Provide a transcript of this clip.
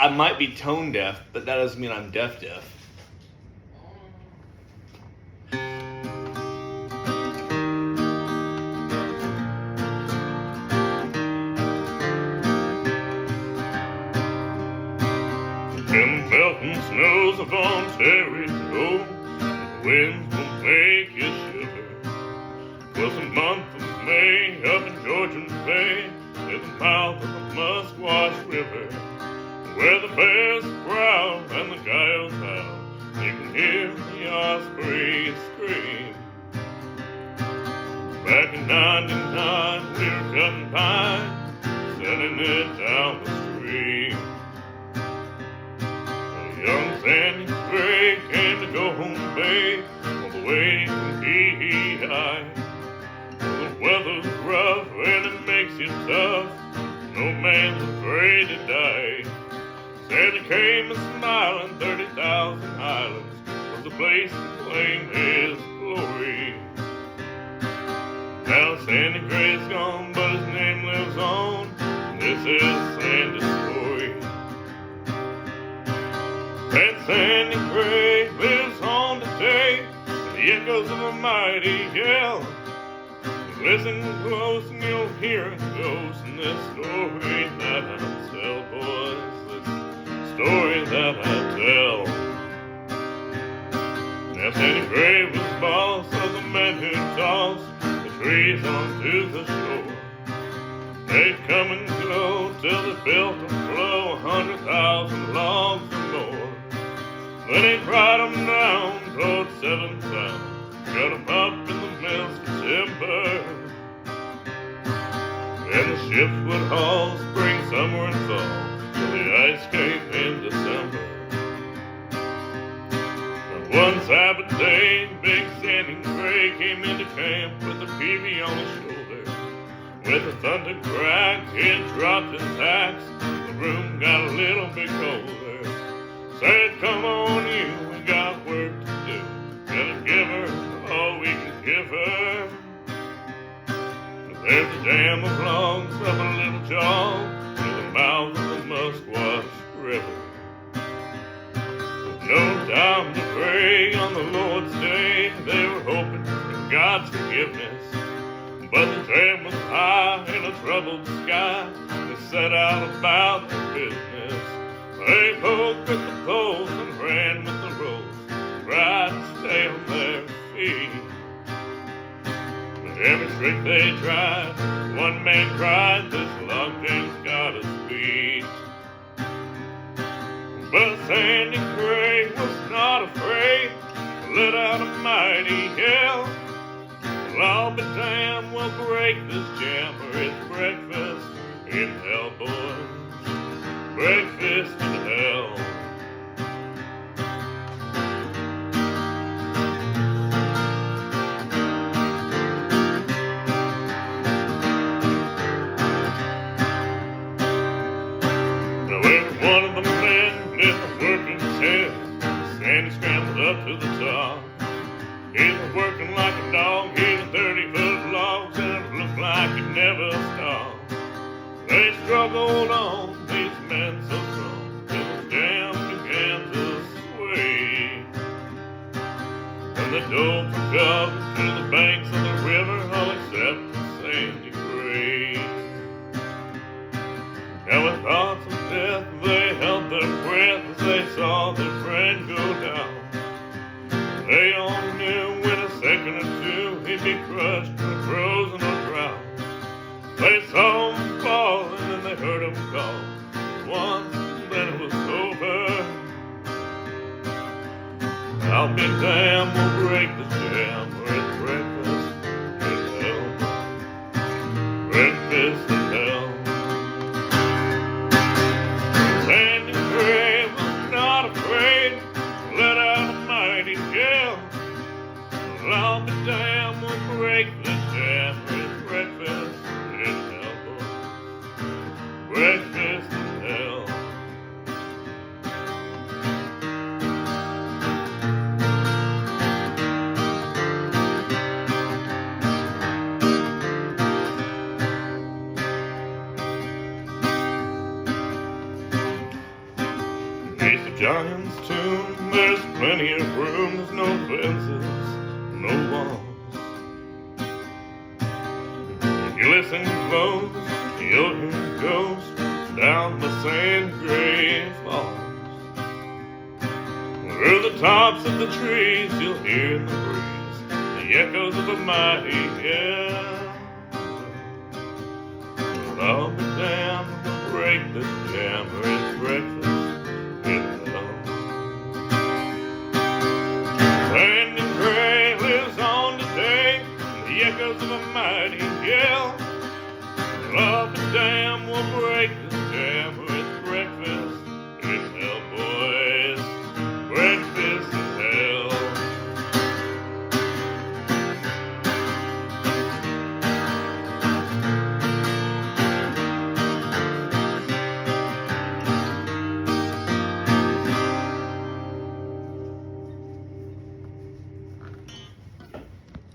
I might be tone deaf, but that doesn't mean I'm deaf. In the melting snows of Ontario, the winds will make you shiver. 'Twas the month of May up in Georgian Bay, at the mouth of the Musquash River, where the bears growl and the coyotes howl. You can hear the osprey scream. Back in '99, we were cutting pine, sending it down the stream. Young Sandy Gray came to go home Bay all the way from PEI. The weather's rough and it makes you tough. No man's afraid to die. Sandy came a smiling, 30,000 Islands was the place to claim his glory. Now Sandy Gray's gone, but his name lives on. This is Sandy's story. And Sandy Gray lives on today, the echoes of a mighty yell. Listen close and you'll hear it goes in this story that I tell, boys, this story that I tell. Now Sandy Gray was boss of the men who tossed the trees onto the shore. They'd come and go till they built a flow, 100,000 logs or more. Then he'd ride 'em down toward 7 Town, cut 'em up in the mills for timber. And the ships would haul spring, summer, and fall till the ice came in December. And one Sabbath day, Big Sandy Gray came into camp with a peavey on his shoulder. With a thunder crack, he dropped his axe. The room got a little bit colder. Said, come on you, we got work to do. Gotta give her all we can give her. There's a jam of logs up a little jaw to the mouth of the Musquash River. No time to pray on the Lord's day, they were hoping for God's forgiveness. But the jam was high in a troubled sky, they set out about their business. They poked at the poles and ran with the ropes, tried to stay on their feet. But every trick they tried, one man cried, this log jam's got us beat. But Sandy Gray was not afraid to let out a mighty yell. Well, I'll be damned, we'll break this jam or it's breakfast in hell, boys. Breakfast in hell. Now every one of the men didn't work in his head. Sandy scrambled up to the top. He was working like a dog, heaving 30-foot logs, and it looked like he'd never stop. They struggled on, these men so strong, till the jam began to sway. And they dove for cover to the banks of the river, all except Sandy Gray. Now with thoughts of death, they held their breath as they saw their friend go down. They all knew in a second or two he'd be crushed or frozen or drowned. They saw him fall and then they heard him call. Once, then it was over. I'll be damned, we'll break the jam, or it's breakfast in hell. Breakfast in hell. Sandy Gray was not afraid to let out a mighty yell. Well, I'll be damned, we'll break the jam, or it's breakfast in hell, boy. Breakfast in hell. It's a giant's tomb, there's plenty of room, there's no fences, no walls. If you listen close, you'll hear ghosts down the sand grave falls. Through the tops of the trees, you'll hear in the breeze the echoes of a mighty yell. I'll be damned, break this jam.